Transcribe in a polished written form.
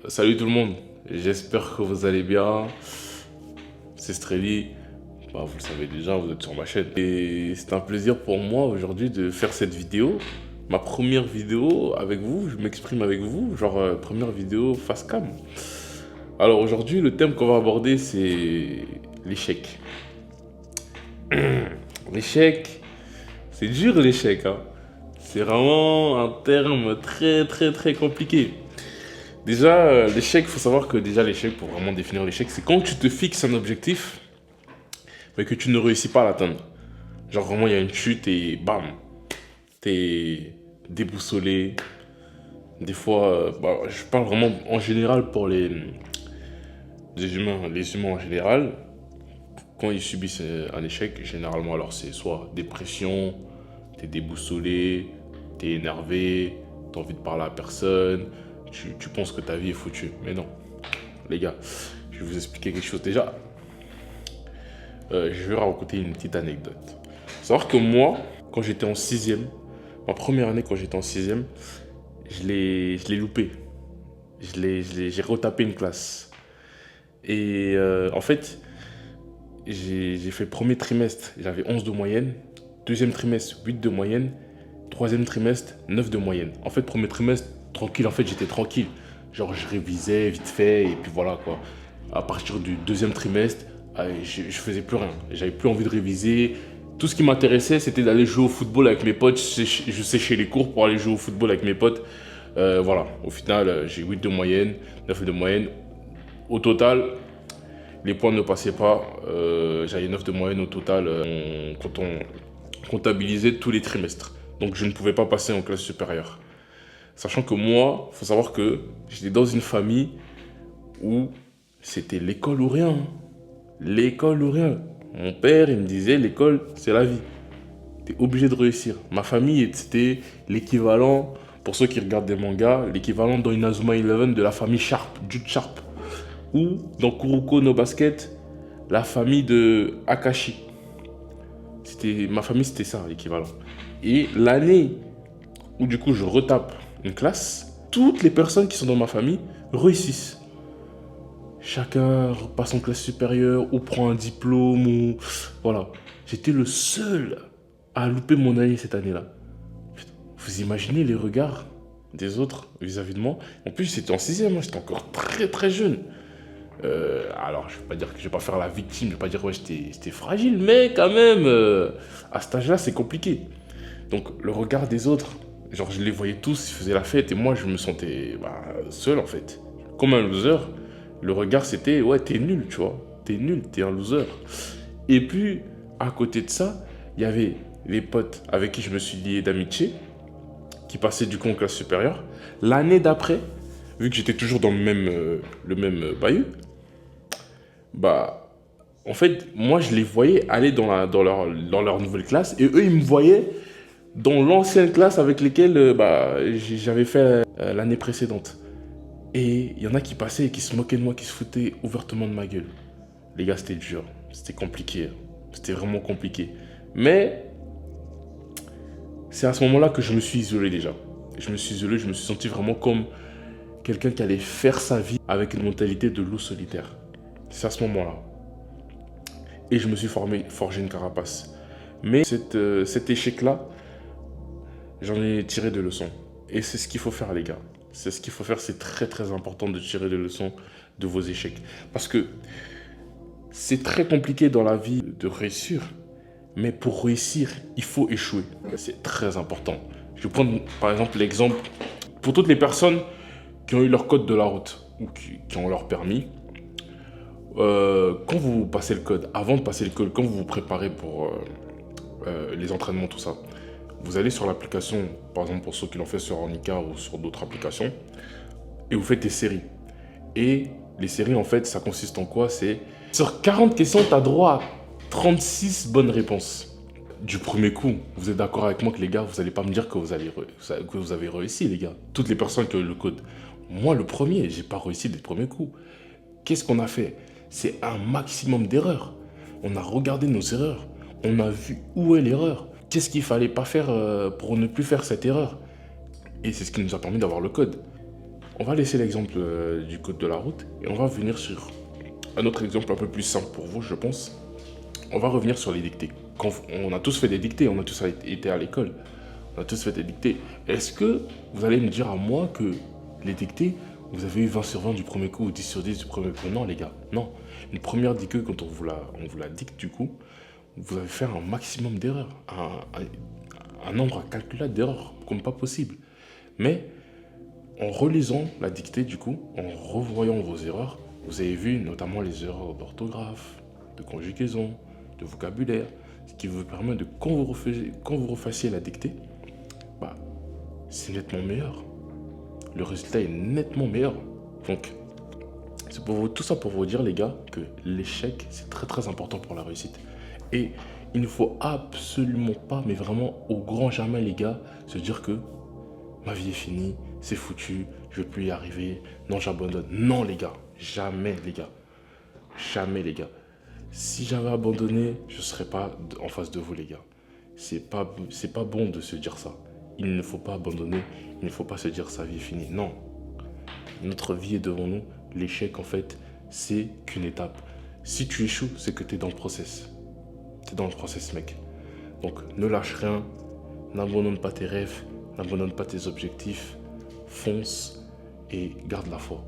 Salut tout le monde, j'espère que vous allez bien. C'est Strelly, vous le savez déjà, vous êtes sur ma chaîne. Et c'est un plaisir pour moi aujourd'hui de faire cette vidéo. Ma première vidéo avec vous, je m'exprime avec vous, première vidéo face cam. Alors aujourd'hui, le thème qu'on va aborder, c'est l'échec. L'échec, c'est dur l'échec, hein. C'est vraiment un terme très compliqué. Déjà, l'échec, il faut savoir que déjà l'échec, pour vraiment définir l'échec, c'est quand tu te fixes un objectif, mais que tu ne réussis pas à l'atteindre. Genre vraiment, il y a une chute et bam, t'es déboussolé. Des fois, je parle vraiment en général pour les humains en général, quand ils subissent un échec, généralement, alors c'est soit dépression, t'es déboussolé, t'es énervé, t'as envie de parler à personne, tu penses que ta vie est foutue. Mais non, les gars, je vais vous expliquer quelque chose. Déjà, je vais raconter une petite anecdote. Faut savoir que moi, quand j'étais en sixième, ma première année quand j'étais en sixième, je l'ai loupé. J'ai retapé une classe. Et en fait, j'ai fait premier trimestre, j'avais 11 de moyenne. Deuxième trimestre, 8 de moyenne. Troisième trimestre, 9 de moyenne. En fait, premier trimestre, tranquille, en fait, j'étais tranquille. Genre, je révisais vite fait, et puis voilà, quoi. À partir du deuxième trimestre, je faisais plus rien. J'avais plus envie de réviser. Tout ce qui m'intéressait, c'était d'aller jouer au football avec mes potes. Je séchais les cours pour aller jouer au football avec mes potes. Voilà, au final, j'ai 8 de moyenne, 9 de moyenne. Au total, les points ne passaient pas. J'avais 9 de moyenne au total quand on comptabilisait tous les trimestres. Donc je ne pouvais pas passer en classe supérieure. Sachant que moi, il faut savoir que j'étais dans une famille où c'était l'école ou rien. L'école ou rien. Mon père, il me disait, l'école, c'est la vie. T'es obligé de réussir. Ma famille, c'était l'équivalent, pour ceux qui regardent des mangas, l'équivalent dans Inazuma Eleven de la famille Sharp, Jude Sharp. Ou dans Kuroko no Basket, la famille de Akashi. Ma famille, c'était ça, l'équivalent. Et l'année où du coup je retape une classe, toutes les personnes qui sont dans ma famille réussissent. Chacun passe en classe supérieure ou prend un diplôme ou... Voilà. J'étais le seul à louper mon année cette année-là. Vous imaginez les regards des autres vis-à-vis de moi? En plus, c'était en sixième, moi, j'étais encore très jeune. Alors, je vais pas dire que je vais pas faire la victime, je vais pas dire ouais, j'étais fragile, mais quand même, à cet âge-là, c'est compliqué. Donc, le regard des autres, genre, je les voyais tous, ils faisaient la fête, et moi, je me sentais seul, en fait. Comme un loser. Le regard, c'était, ouais, t'es nul, tu vois. T'es nul, t'es un loser. Et puis, à côté de ça, il y avait les potes avec qui je me suis lié d'amitié, qui passaient du coup en classe supérieure. L'année d'après, vu que j'étais toujours dans le même bahut, en fait, moi, je les voyais aller dans leur nouvelle classe, et eux, ils me voyaient dans l'ancienne classe avec lesquelles j'avais fait l'année précédente. Et il y en a qui passaient et qui se moquaient de moi, qui se foutaient ouvertement de ma gueule. Les gars, c'était dur, c'était compliqué, c'était vraiment compliqué. Mais c'est à ce moment-là que je me suis isolé déjà. Je me suis isolé, je me suis senti vraiment comme quelqu'un qui allait faire sa vie avec une mentalité de loup solitaire. C'est à ce moment-là. Et je me suis forgé une carapace. Mais cet échec-là, j'en ai tiré des leçons. Et c'est ce qu'il faut faire, les gars. C'est ce qu'il faut faire, c'est très important de tirer des leçons de vos échecs. Parce que c'est très compliqué dans la vie de réussir. Mais pour réussir, il faut échouer. C'est très important. Je vais prendre par exemple l'exemple pour toutes les personnes qui ont eu leur code de la route ou qui ont leur permis. Quand vous passez le code, avant de passer le code, quand vous vous préparez pour les entraînements, tout ça, vous allez sur l'application, par exemple pour ceux qui l'ont fait sur Ornica ou sur d'autres applications, et vous faites des séries. Et les séries, en fait, ça consiste en quoi? C'est sur 40 questions, tu as droit à 36 bonnes réponses. Du premier coup, vous êtes d'accord avec moi que les gars, vous n'allez pas me dire que vous avez réussi, les gars. Toutes les personnes qui ont eu le code. Moi, le premier, j'ai pas réussi du premier coup. Qu'est-ce qu'on a fait? C'est un maximum d'erreurs. On a regardé nos erreurs. On a vu où est l'erreur. Qu'est-ce qu'il fallait pas faire pour ne plus faire cette erreur? Et c'est ce qui nous a permis d'avoir le code. On va laisser l'exemple du code de la route et on va venir sur un autre exemple un peu plus simple pour vous, je pense. On va revenir sur les dictées. Quand on a tous fait des dictées, on a tous été à l'école, on a tous fait des dictées. Est-ce que vous allez me dire à moi que les dictées, vous avez eu 20 sur 20 du premier coup ou 10 sur 10 du premier coup? Non, les gars, non. Une première dictée, quand on vous la dicte du coup, vous allez faire un maximum d'erreurs, un nombre incalculable d'erreurs, comme pas possible. Mais en relisant la dictée, du coup, en revoyant vos erreurs, vous avez vu notamment les erreurs d'orthographe, de conjugaison, de vocabulaire, ce qui vous permet de, quand vous refassiez la dictée, bah, c'est nettement meilleur. Le résultat est nettement meilleur. Donc, c'est pour vous, tout ça pour vous dire, les gars, que l'échec, c'est très très important pour la réussite. Et il ne faut absolument pas, mais vraiment au grand jamais, les gars, se dire que ma vie est finie, c'est foutu, je ne vais plus y arriver, non, j'abandonne. Non, les gars, jamais, les gars. Jamais, les gars. Si j'avais abandonné, je ne serais pas en face de vous, les gars. C'est pas bon de se dire ça. Il ne faut pas abandonner, il ne faut pas se dire sa vie est finie. Non, notre vie est devant nous. L'échec, en fait, c'est qu'une étape. Si tu échoues, c'est que tu es dans le process. Tu es dans le process, mec. Donc, ne lâche rien, n'abandonne pas tes rêves, n'abandonne pas tes objectifs, fonce et garde la foi.